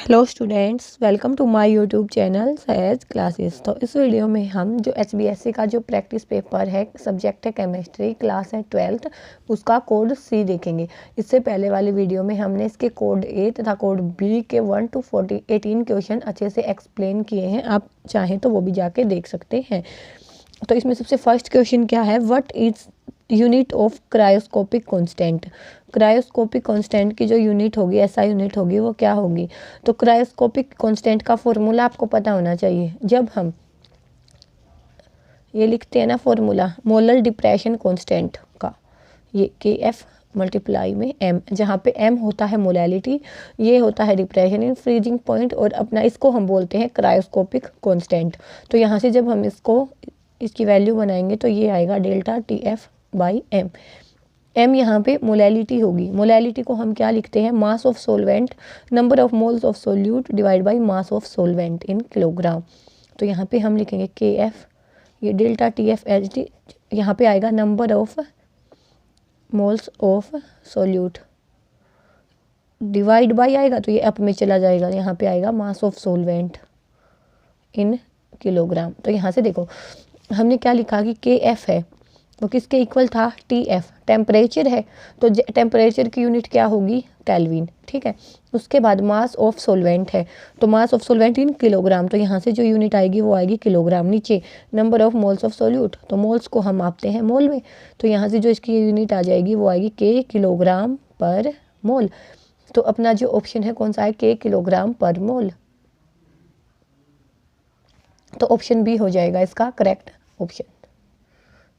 Hello students, welcome to my YouTube channel sage classes. तो इस video में हम जो HBSC का जो प्रैक्टिस पेपर है, सब्जेक्ट है केमिस्ट्री, क्लास है 12th, उसका कोड C देखेंगे। इससे पहले वाली वीडियो में हमने इसके कोड A तथा कोड B के 1 to 18 क्वेश्चन अच्छे से एक्सप्लेन किए हैं। आप चाहें तो वो भी जाके देख सकते हैं। तो इसमें सबसे फर्स्ट क्वेश्चन क्या है, what is unit of cryoscopic constant. Cryoscopic constant की जो यूनिट होगी, ऐसा यूनिट होगी, वो क्या होगी। तो क्रायोस्कोपिक कांस्टेंट का फॉर्मूला आपको पता होना चाहिए। जब हम ये लिखते हैं ना फॉर्मूला मोलर डिप्रेशन कांस्टेंट का, ये KF मल्टीप्लाई में M, जहाँ पे M होता है मोलैलिटी, ये होता है डिप्रेशन इन फ्रीजिंग पॉइंट, और अपना इसको हम बोलते हैं क्रायोस्कोपिक कांस्टेंट। तो यहाँ से जब हम इसकी वैल्यू बनाएंगे तो ये आएगा delta TF by M। M यहाँ पे मोलैलिटी होगी। मोलैलिटी को हम क्या लिखते हैं, mass of solvent, number of moles of solute divide by mass of solvent in kilogram. तो यहाँ पे हम लिखेंगे KF, ये डेल्टा TF HD, यहाँ पे आएगा number of moles of solute, divide by आएगा तो ये अप में चला जाएगा, यहाँ पे आएगा mass of solvent in kilogram. तो यहाँ से देखो हमने क्या लिखा कि KF है वो किसके इक्वल था, TF, टेम्परेचर है, तो टेम्परेचर की यूनिट क्या होगी, केल्विन। ठीक है, उसके बाद मास ऑफ सोलवेंट है, तो mass of solvent in kilogram, तो यहाँ से जो यूनिट आएगी वो आएगी किलोग्राम। नीचे number of moles of solute, तो मोल्स को हम मापते हैं मोल में, तो यहाँ से जो इसकी यूनिट आ जाएगी वो आएगी K किलोग्राम पर मोल। तो अपना जो ऑप्शन है कौन सा है, K किलोग्राम पर मोल। तो ऑप्शन B हो जाएगा इसका करेक्ट ऑप्शन।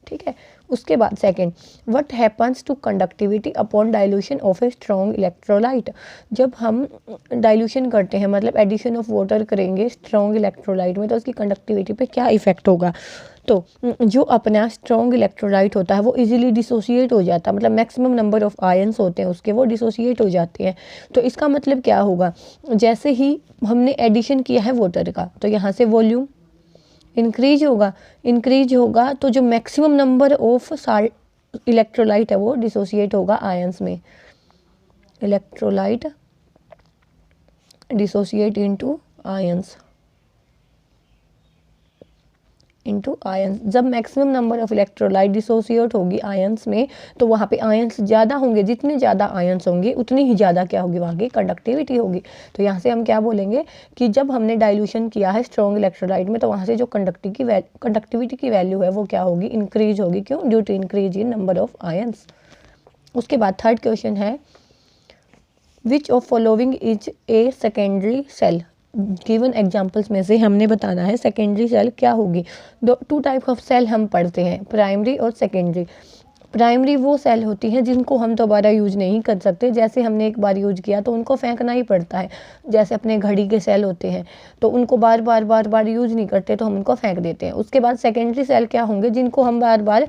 ठीक है, उसके बाद second, what happens to conductivity upon dilution of a strong electrolyte. जब हम डाइल्यूशन करते हैं, मतलब एडिशन ऑफ वाटर करेंगे स्ट्रॉन्ग इलेक्ट्रोलाइट में, तो उसकी कंडक्टिविटी पे क्या इफेक्ट होगा। तो जो अपना स्ट्रॉन्ग इलेक्ट्रोलाइट होता है वो इजीली डिसोसिएट हो जाता है, मतलब मैक्सिमम नंबर ऑफ आयंस होते हैं उसके, वो डिसोसिएट हो जाते हैं। तो इसका मतलब क्या होगा, जैसे ही हमने एडिशन किया है वाटर का, तो यहाँ से वॉल्यूम इंक्रीज होगा तो जो मैक्सिमम नंबर ऑफ इलेक्ट्रोलाइट है वो डिसोसिएट होगा आयंस में। इलेक्ट्रोलाइट डिसोसिएट इनटू आयंस जब maximum number of electrolyte dissociate होगी आयंस में, तो वहाँ पे आयंस ज़्यादा होंगे, जितने ज़्यादा आयंस होंगे उतनी ही ज़्यादा क्या होगी, वहाँ की कंडक्टिविटी होगी। तो यहाँ से हम क्या बोलेंगे कि जब हमने डाइल्यूशन किया है स्ट्रॉन्ग इलेक्ट्रोलाइट में, तो वहाँ से जो कंडक्टिविटी की वैल्यू है वो क्या होगी, इंक्रीज होगी। क्यों, due to increase in number of ions. उसके बाद थर्ड क्वेश्चन है, which of following is a secondary cell. Given examples में से हमने बताना है सेकेंडरी सेल क्या होगी। टू टाइप ऑफ सेल हम पढ़ते हैं, प्राइमरी और सेकेंडरी। प्राइमरी वो सेल होती हैं जिनको हम दोबारा यूज नहीं कर सकते, जैसे हमने एक बार यूज किया तो उनको फेंकना ही पड़ता है। जैसे अपने घड़ी के सेल होते हैं, तो उनको बार बार यूज नहीं करते, तो हम उनको फेंक देते हैं। उसके बाद सेकेंडरी सेल क्या होंगे, जिनको हम बार बार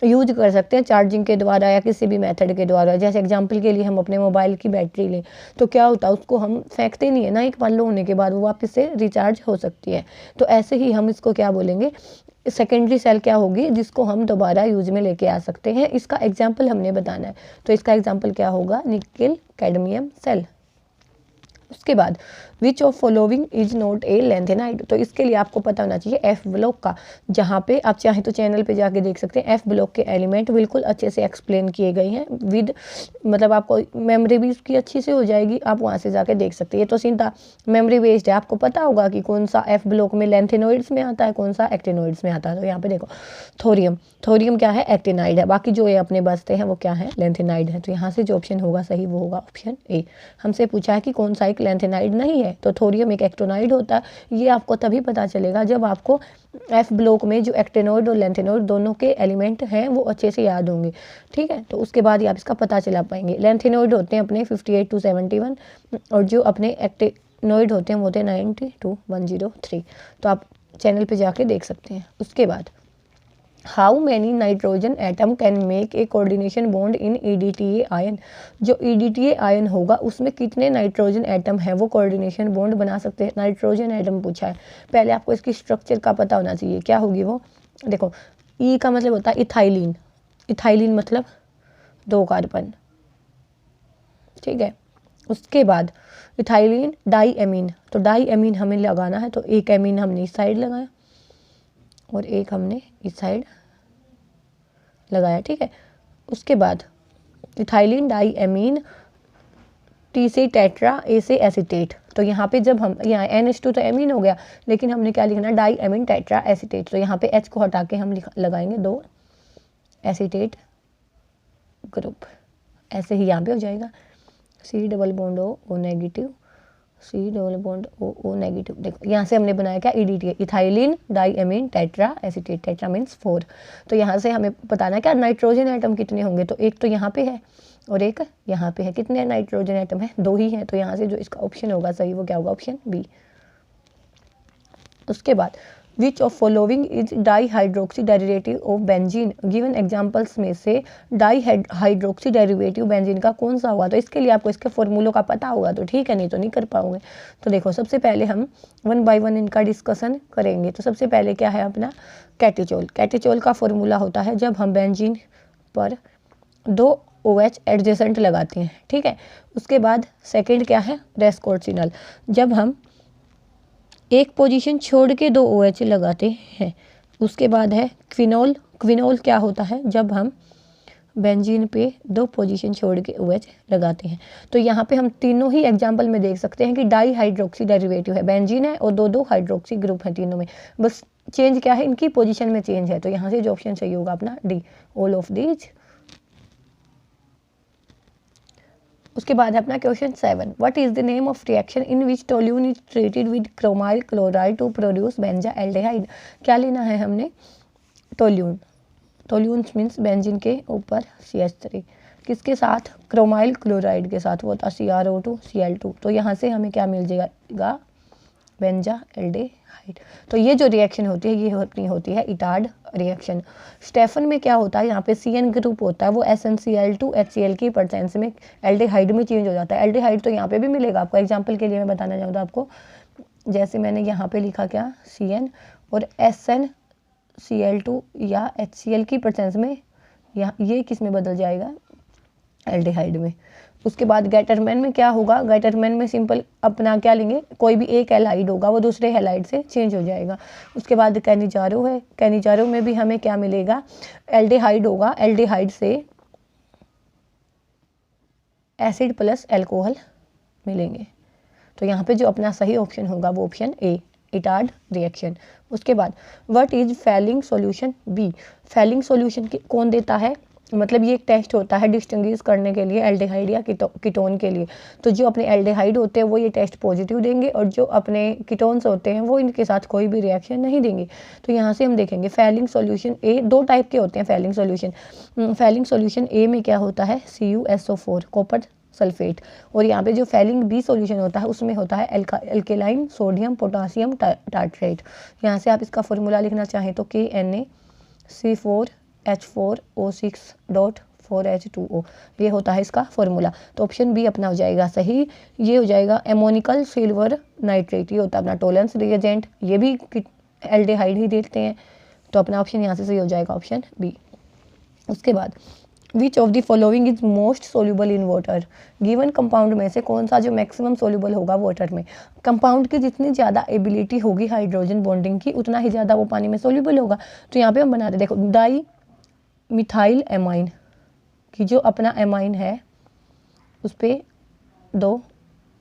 यूज कर सकते हैं चार्जिंग के द्वारा या किसी भी मेथड के द्वारा। जैसे एग्जांपल के लिए हम अपने मोबाइल की बैटरी लें, तो क्या होता है, उसको हम फेंकते नहीं है ना, एक बार लो होने के बाद वो वापस से रिचार्ज हो सकती है। तो ऐसे ही हम इसको क्या बोलेंगे, सेकेंडरी सेल क्या होगी, जिसको हम दोबारा यूज में लेके आ सकते हैं। इसका एग्जाम्पल हमने बताना है, तो इसका एग्जाम्पल क्या होगा, निकेल कैडमियम सेल। उसके बाद which of following is not a lanthanide. तो इसके लिए आपको पता होना चाहिए F ब्लॉक का, जहाँ पे आप चाहें तो चैनल पे जाके देख सकते हैं। F ब्लॉक के एलिमेंट बिल्कुल अच्छे से एक्सप्लेन किए गए हैं विद, मतलब आपको मेमोरी भी उसकी अच्छी से हो जाएगी, आप वहाँ से जाके देख सकते हैं। ये तो सीधा मेमोरी बेस्ड है, आपको पता होगा कि कौन सा F ब्लॉक में लैंथेनोइड्स में आता है, कौन सा एक्टिनोइड्स में आता है। तो यहाँ पे देखो थोरियम क्या है, एक्टिनाइड है, बाकी जो ये अपने बचते हैं वो क्या है, लैंथेनाइड है। तो यहाँ से जो ऑप्शन होगा सही वो होगा ऑप्शन A। हमसे पूछा है कि कौन सा एक लैंथेनाइड नहीं है, तो थोरियम एक एक्टिनोइड होता है। ये आपको तभी पता चलेगा जब आपको F ब्लॉक में जो एक्टिनोइड और लैंथेनोइड दोनों के एलिमेंट हैं वो अच्छे से याद होंगे। ठीक है, तो उसके बाद ही आप इसका पता चला पाएंगे। लैंथेनोइड होते हैं अपने 58 to 71, और जो अपने एक्टिनोइड होते हैं वो होते हैं 90 to 103। तो आप चैनल पे जाके देख सकते हैं। उसके बाद how many nitrogen atom can make a coordination bond in EDTA ion. जो EDTA आयन होगा उसमें कितने नाइट्रोजन एटम है वो कोऑर्डिनेशन बॉन्ड बना सकते हैं। नाइट्रोजन एटम पूछा है, पहले आपको इसकी स्ट्रक्चर का पता होना चाहिए, क्या होगी वो। देखो E का मतलब होता है इथाइलिन, इथाइलिन मतलब 2 कार्बन। ठीक है, उसके बाद इथाइलिन डाई एमीन, तो डाई एमीन हमें लगाना है, तो एक एमीन हमने इस साइड लगाया और एक हमने इस साइड लगाया, ठीक है। उसके बाद इथाइलिन डाई एमीन, टी से टेट्रा, ए से एसीटेट, तो यहाँ पे जब हम यहाँ NH2 तो एमीन हो गया, लेकिन हमने क्या लिखना, डाई एमीन टेट्रा एसीटेट, तो यहाँ पे H को हटा के हम लगाएंगे 2 एसीटेट ग्रुप, ऐसे ही यहाँ पे हो जाएगा C double bond O negative, C double bond O negative. देखो यहाँ से हमने बनाया क्या, EDTA, ethylene diamine tetra acetate, tetra means 4। तो यहाँ से हमें बताना क्या, नाइट्रोजन एटम कितने होंगे, तो एक तो यहाँ पे है और एक यहाँ पे है। कितने नाइट्रोजन एटम है, 2 ही है, तो यहाँ से जो इसका ऑप्शन होगा सही वो क्या होगा, ऑप्शन बी। उसके बाद which of following is dihydroxy derivative of benzene, given examples में से डाई हाइड्रोक्सी डेरिवेटिव बेंजीन का कौन सा होगा। तो इसके लिए आपको इसके फॉर्मूलों का पता होगा तो ठीक है, नहीं तो नहीं कर पाओगे। तो देखो सबसे पहले हम 1 बाय 1 इनका डिस्कशन करेंगे। तो सबसे पहले क्या है अपना कैटेचोल, कैटेचोल का फॉर्मूला होता है जब हम बेंजीन पर 2 OH एडजेसेंट लगाते हैं, ठीक है। उसके बाद सेकंड क्या है, रेस्कोर्सिनल, जब हम एक पोजीशन छोड़ के 2 OH लगाते हैं। उसके बाद है क्विनोल, क्विनोल क्या होता है, जब हम बेंजीन पे 2 पोजीशन छोड़ के OH लगाते हैं। तो यहाँ पे हम तीनों ही एग्जाम्पल में देख सकते हैं कि डाई हाइड्रोक्सी डेरिवेटिव है, बेंजीन है और 2 हाइड्रोक्सी ग्रुप है तीनों में, बस चेंज क्या है, इनकी पोजीशन में चेंज है। तो यहाँ से जो ऑप्शन सही होगा अपना डी, ऑल ऑफ दीज। उसके बाद है अपना question 7, what is the name of reaction in which toluene is treated with chromyl chloride to produce benzaldehyde. क्या लेना है हमने, टोल्यून, टोल्यून मीन्स बेंजीन के ऊपर CH3, किसके साथ, क्रोमाइल क्लोराइड के साथ, वो होता CrO2 Cl2। तो यहाँ से हमें क्या मिल जाएगा, बेंजा एल्डिहाइड। तो ये जो रिएक्शन होती है ये होती है इटार्ड रिएक्शन। स्टेफन में क्या होता है, यहाँ पे CN ग्रुप होता है, वो SnCl2 HCl की प्रेजेंस में एल्डिहाइड में चेंज हो जाता है। एल्डिहाइड तो यहाँ पे भी मिलेगा आपको, एग्जांपल के लिए मैं बताना चाहूँ तो आपको, जैसे मैंने यहाँ पे लिखा क्या, CN और SnCl2 या HCl की प्रेजेंस में यहाँ ये किस में बदल जाएगा, एल्डिहाइड में। उसके बाद गैटरमैन में क्या होगा, गैटरमैन में सिंपल अपना क्या लेंगे, कोई भी एक हैलाइड होगा वो दूसरे हैलाइड से चेंज हो जाएगा। उसके बाद कैनिजारो है, कैनिजारो में भी हमें क्या मिलेगा, एल्डिहाइड होगा, एल्डिहाइड से एसिड प्लस एल्कोहल मिलेंगे। तो यहाँ पे जो अपना सही ऑप्शन होगा वो ऑप्शन ए, इटार्ड रिएक्शन। उसके बाद what is Fehling solution B, Fehling solution कौन देता है, मतलब ये एक टेस्ट होता है डिस्टिंग्विश करने के लिए एल्डिहाइड या कीटोन के लिए। तो जो अपने एल्डिहाइड होते हैं वो ये टेस्ट पॉजिटिव देंगे और जो अपने कीटोन्स होते हैं वो इनके साथ कोई भी रिएक्शन नहीं देंगे। तो यहाँ से हम देखेंगे फैलिंग सॉल्यूशन ए, 2 टाइप के होते हैं फैलिंग सॉल्यूशन। फैलिंग सॉल्यूशन ए में क्या होता है, CuSO4 कॉपर सल्फेट, और यहाँ पे जो फैलिंग बी सॉल्यूशन होता है उसमें होता है एल्केलाइन सोडियम पोटासियम टार्ट्रेट। यहाँ से आप इसका फॉर्मूला लिखना चाहें तो KNaC4H4O6.4H2O, ये होता है इसका फॉर्मूला। तो ऑप्शन बी अपना हो जाएगा सही, ये हो जाएगा एमोनिकल सिल्वर नाइट्रेट, ये होता है अपना टोलेंस रिएजेंट, ये भी एल्डिहाइड ही देते हैं। तो अपना ऑप्शन यहाँ से सही हो जाएगा ऑप्शन बी। उसके बाद which of the following is most soluble in water, given compound में से कौन सा जो मैक्सिमम सोल्यूबल होगा वाटर में। कंपाउंड की जितनी ज़्यादा एबिलिटी होगी हाइड्रोजन बॉन्डिंग की उतना ही ज़्यादा वो पानी में सोल्यूबल होगा। तो यहाँ पे हम बनाते देखो, डाई मिथाइल एमाइन की जो अपना एमाइन है उस पर 2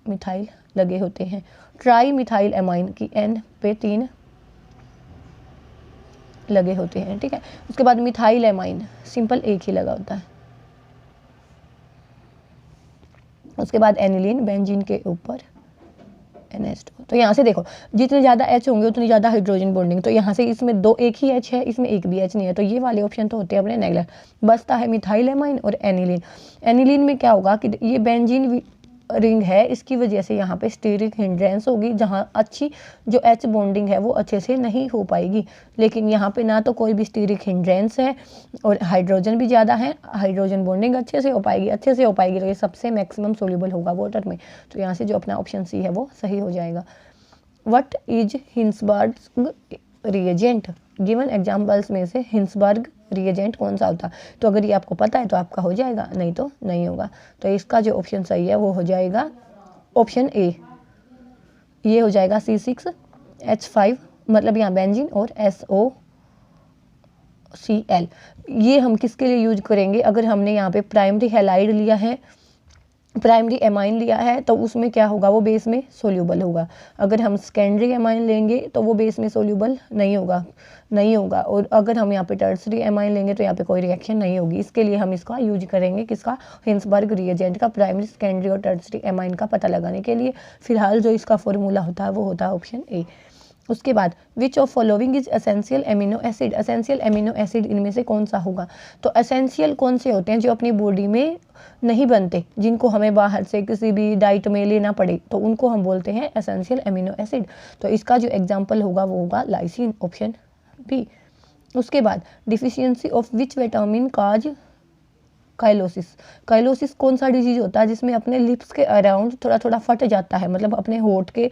मिथाइल लगे होते हैं, ट्राई मिथाइल एमाइन की N पे 3 लगे होते हैं, ठीक है। उसके बाद मिथाइल एमाइन सिंपल एक ही लगा होता है। उसके बाद एनिलीन बेंजीन के ऊपर NH2। तो यहाँ से देखो जितने ज़्यादा H होंगे उतनी ज़्यादा हाइड्रोजन बॉन्डिंग। तो यहाँ से इसमें 2 एक ही H है, इसमें एक भी H नहीं है, तो ये वाले ऑप्शन तो होते हैं अपने नेगलेक्ट। बचता है मिथाइल एमाइन और एनिलीन। एनिलीन में क्या होगा कि ये बेंजीन रिंग है, इसकी वजह से यहाँ पे स्टीरिक हिंड्रेंस होगी, जहाँ अच्छी जो H बॉन्डिंग है वो अच्छे से नहीं हो पाएगी। लेकिन यहाँ पे ना तो कोई भी स्टीरिक हिंड्रेंस है और हाइड्रोजन भी ज़्यादा है, हाइड्रोजन बॉन्डिंग अच्छे से हो पाएगी, तो ये सबसे मैक्सिमम सोल्यूबल होगा वाटर में। तो यहाँ से जो अपना ऑप्शन सी है वो सही हो जाएगा। What is Hinsberg reagent, given examples में से हिंसबर्ग रिएजेंट कौन सा होता। तो अगर ये आपको पता है तो आपका हो जाएगा, नहीं तो नहीं होगा। तो इसका जो ऑप्शन सही है वो हो जाएगा ऑप्शन ए, ये हो जाएगा C6H5, मतलब यहाँ बेंजीन और SOCl। ये हम किसके लिए यूज करेंगे, अगर हमने यहाँ पे प्राइमरी हैलाइड लिया है, प्राइमरी एमाइन लिया है, तो उसमें क्या होगा, वो बेस में सोल्यूबल होगा। अगर हम सेकेंडरी एमाइन लेंगे तो वो बेस में सोल्यूबल नहीं होगा। और अगर हम यहाँ पे टर्सरी एमाइन लेंगे तो यहाँ पे कोई रिएक्शन नहीं होगी। इसके लिए हम इसका यूज करेंगे, किसका, हिंसबर्ग रिएजेंट का, प्राइमरी, सेकेंडरी और टर्सरी एमाइन का पता लगाने के लिए। फिलहाल जो इसका फॉर्मूला होता है वो होता है ऑप्शन ए। उसके बाद which of following is essential amino acid, essential amino acid इनमें से कौन सा होगा। तो एसेंशियल कौन से होते हैं, जो अपनी बॉडी में नहीं बनते, जिनको हमें बाहर से किसी भी डाइट में लेना पड़े, तो उनको हम बोलते हैं एसेंशियल एमिनो एसिड। तो इसका जो एग्जाम्पल होगा वो होगा लाइसिन, ऑप्शन बी। उसके बाद deficiency of which vitamin cause cheilosis, cheilosis कौन सा डिजीज होता है जिसमें अपने लिप्स के अराउंड थोड़ा थोड़ा फट जाता है, मतलब अपने होठ के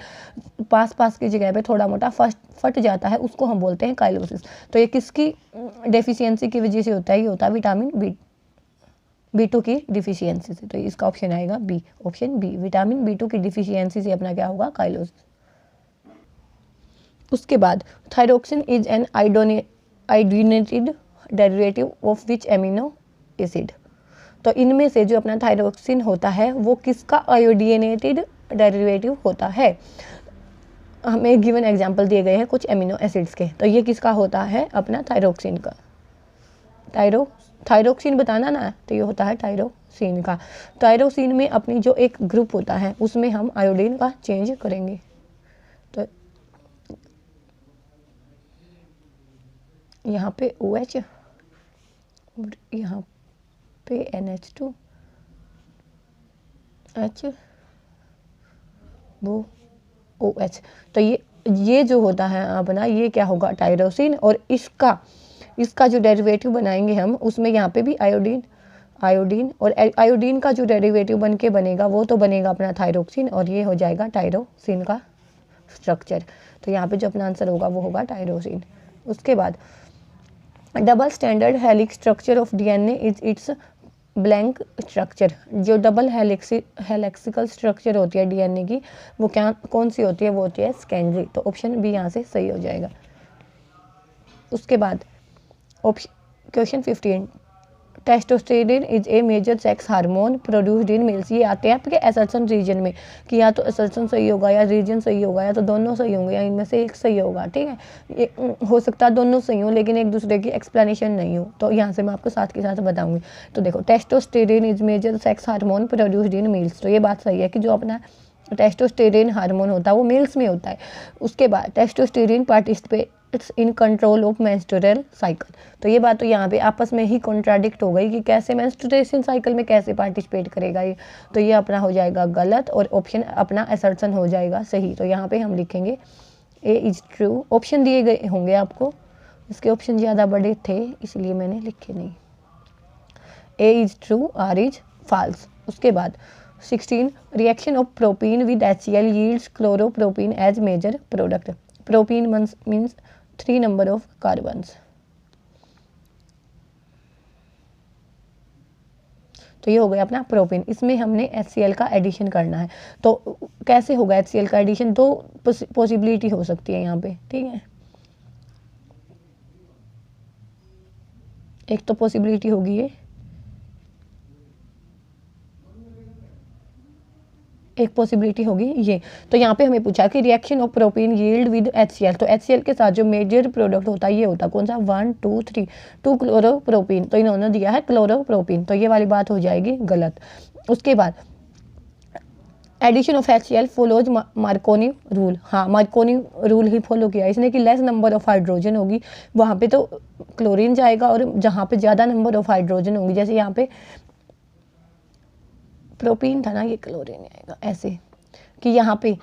पास की जगह पे थोड़ा मोटा फट जाता है, उसको हम बोलते हैं काइलोसिस। तो ये किसकी डेफिशिएंसी की वजह से होता है, ये होता है विटामिन B2 की डिफिशियंसी से। तो इसका ऑप्शन आएगा B, option B, vitamin B2 की डिफिशियंसी से अपना क्या होगा, काइलोसिस। उसके बाद thyroxine is an iodinated derivative of which amino acid. तो इनमें से जो अपना थायरोक्सिन होता है वो किसका आयोडीनेटेड डेरिवेटिव होता है। हमें गिवन एग्जांपल दिए गए हैं कुछ एमिनो एसिड्स के, तो ये किसका होता है, अपना थायरोक्सिन का। थायरोक्सिन बताना ना, तो ये होता है टायरोसिन का। टायरोसिन में अपनी जो एक ग्रुप होता है उसमें हम आयोडीन का चेंज करेंगे। तो यहाँ पे OH, यहाँ पे NH2, H, वो OH। तो ये जो होता है अपना, ये क्या होगा, टायरोसिन। और इसका जो डेरिवेटिव बनाएंगे हम, उसमें यहाँ पे भी आयोडीन और आयोडीन का जो डेरिवेटिव बन के बनेगा वो तो बनेगा अपना थायरोक्सिन, और ये हो जाएगा टायरोसिन का स्ट्रक्चर। तो यहाँ पे जो अपना आंसर होगा वो होगा टायरोसिन। उसके बाद double standard helix structure of DNA is it's blank structure. जो डबल हेलिक्सिकल स्ट्रक्चर होती है DNA की, वो कौन सी होती है, वो होती है सेकेंडरी। तो ऑप्शन बी यहाँ से सही हो जाएगा। उसके बाद question 15, testosterone is a major sex hormone produced in males. ये आते हैं आपके असर्शन रीजन में, कि या तो असर्शन सही होगा या रीजन सही होगा, या तो दोनों सही होंगे या इनमें से एक सही होगा। ठीक है, ये हो सकता है दोनों सही हो लेकिन एक दूसरे की एक्सप्लेनेशन नहीं हो, तो यहाँ से मैं आपको साथ के साथ बताऊंगी। तो देखो, testosterone is major sex hormone produced in males, तो ये बात सही है कि जो अपना टेस्टोस्टेरोन हार्मोन होता है वो मेल्स में होता है। उसके बाद testosterone participates in control of menstrual cycle. तो ये बात तो यहाँ पे आपस में ही कॉन्ट्राडिक्ट हो गई कि कैसे मेंस्ट्रुएशन साइकिल में कैसे पार्टिसिपेट करेगा ये। तो ये अपना हो जाएगा गलत, और ऑप्शन अपना असर्शन हो जाएगा सही। तो यहाँ पे हम लिखेंगे ए इज ट्रू। ऑप्शन दिए गए होंगे आपको, इसके ऑप्शन ज़्यादा बड़े थे इसलिए मैंने लिखे नहीं। A is true, R is false. उसके बाद 16, reaction of propene with HCl yields chloropropene as major product. Propene means 3 number of carbons. तो ये हो गया अपना प्रोपीन। इसमें हमने HCl का एडिशन करना है। तो कैसे होगा HCl का एडिशन, 2 पॉसिबिलिटी हो सकती है यहाँ पे। ठीक है, एक तो पॉसिबिलिटी होगी ये, एक पॉसिबिलिटी होगी ये। तो यहाँ पे हमें पूछा कि reaction of propene yield with HCl। तो HCl के साथ जो मेजर प्रोडक्ट होता है ये होता है कौन सा, 1 2 3, 2 क्लोरोप्रोपीन। तो इन्होंने दिया है क्लोरोप्रोपीन, तो ये वाली बात हो जाएगी गलत। उसके बाद addition of HCl follows Markovnikov rule. हाँ, मार्कोनी रूल ही फॉलो किया इसने कि लेस नंबर ऑफ हाइड्रोजन होगी वहाँ पे तो क्लोरीन जाएगा, और जहाँ पे ज़्यादा नंबर ऑफ हाइड्रोजन होंगी, जैसे यहाँ पे प्रोपीन था ना, ये क्लोरीन आएगा, ऐसे कि यहाँ पे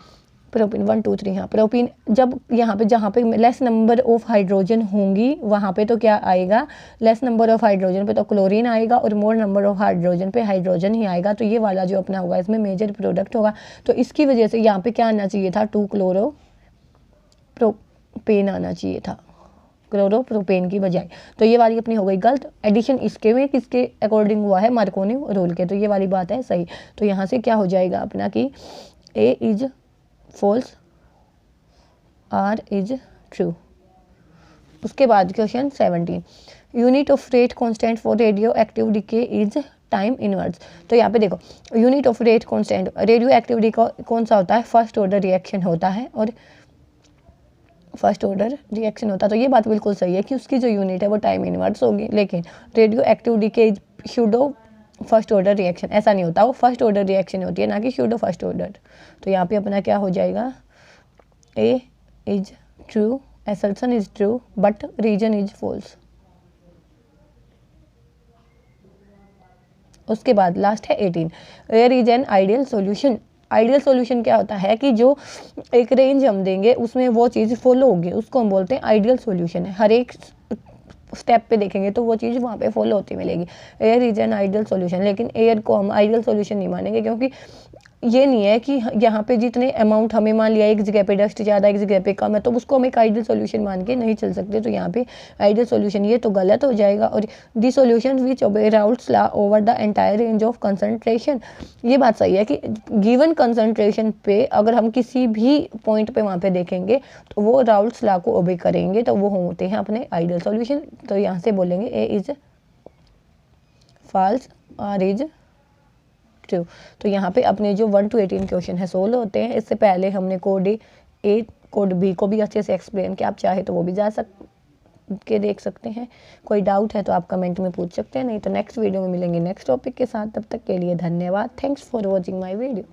प्रोपीन 1 2 3। हाँ, प्रोपीन जब यहाँ पे जहाँ पे लेस नंबर ऑफ हाइड्रोजन होंगी वहाँ पे तो क्या आएगा, लेस नंबर ऑफ हाइड्रोजन पे तो क्लोरीन आएगा, और मोर नंबर ऑफ हाइड्रोजन पे हाइड्रोजन ही आएगा। तो ये वाला जो अपना होगा इसमें मेजर प्रोडक्ट होगा। तो इसकी वजह से यहाँ पे क्या आना चाहिए था, 2 क्लोरोप्रोपेन आना चाहिए था, क्लोरोप्रोपेन की बजाय। तो ये वाली अपनी हो गई गलत। एडिशन इसके में किसके अकॉर्डिंग हुआ है, मार्कोनी रूल के, तो ये वाली बात है सही। तो यहाँ से क्या हो जाएगा अपना कि A is false, R is true. उसके बाद question 17, unit of rate constant for radioactive decay is time inverse. तो यहाँ पे देखो unit of rate constant radioactivity का कौन सा होता है, फर्स्ट ऑर्डर रिएक्शन होता है, और फर्स्ट ऑर्डर रिएक्शन होता है। तो ये बात बिल्कुल सही है कि उसकी जो यूनिट है वो टाइम इनवर्स होगी, लेकिन radioactive decay pseudo first order reaction ऐसा नहीं होता, वो फर्स्ट ऑर्डर रिएक्शन होती है, ना कि स्यूडो फर्स्ट ऑर्डर। तो यहाँ पे अपना क्या हो जाएगा, A is true, assertion is true but reason is false। उसके बाद लास्ट है 18, air is an ideal solution. Ideal solution क्या होता है कि जो एक रेंज हम देंगे उसमें वो चीज़ फॉलो होगी, उसको हम बोलते हैं आइडियल सॉल्यूशन है। हर एक स्टेप पे देखेंगे तो वो चीज़ वहाँ पे फॉलो होती मिलेगी। Air is an ideal solution, लेकिन एयर को हम आइडियल सॉल्यूशन नहीं मानेंगे, क्योंकि ये नहीं है कि यहाँ पे जितने अमाउंट हमें मान लिया एक जगह पे डस्ट ज़्यादा एक जगह पे कम है तो उसको हम एक आइडियल सॉल्यूशन मान के नहीं चल सकते। तो यहाँ पे आइडियल सॉल्यूशन ये तो गलत हो जाएगा। और दी solution which obey Raoult's law over the entire range of concentration, ये बात सही है कि गिवन कंसंट्रेशन पे अगर हम किसी भी पॉइंट पे वहाँ पे देखेंगे तो वो राउल्ट्स लॉ को ओबे करेंगे, तो वो होते हैं अपने आइडियल सॉल्यूशन। तो यहाँ से बोलेंगे A is false, R is true. तो यहाँ पे अपने जो 1 to 18 क्वेश्चन है सोल्व होते हैं। इससे पहले हमने कोड ए कोड बी को भी अच्छे से एक्सप्लेन किया, आप चाहे तो वो भी जा के देख सकते हैं। कोई डाउट है तो आप कमेंट में पूछ सकते हैं, नहीं तो नेक्स्ट वीडियो में मिलेंगे नेक्स्ट टॉपिक के साथ। तब तक के लिए धन्यवाद। Thanks for watching my video.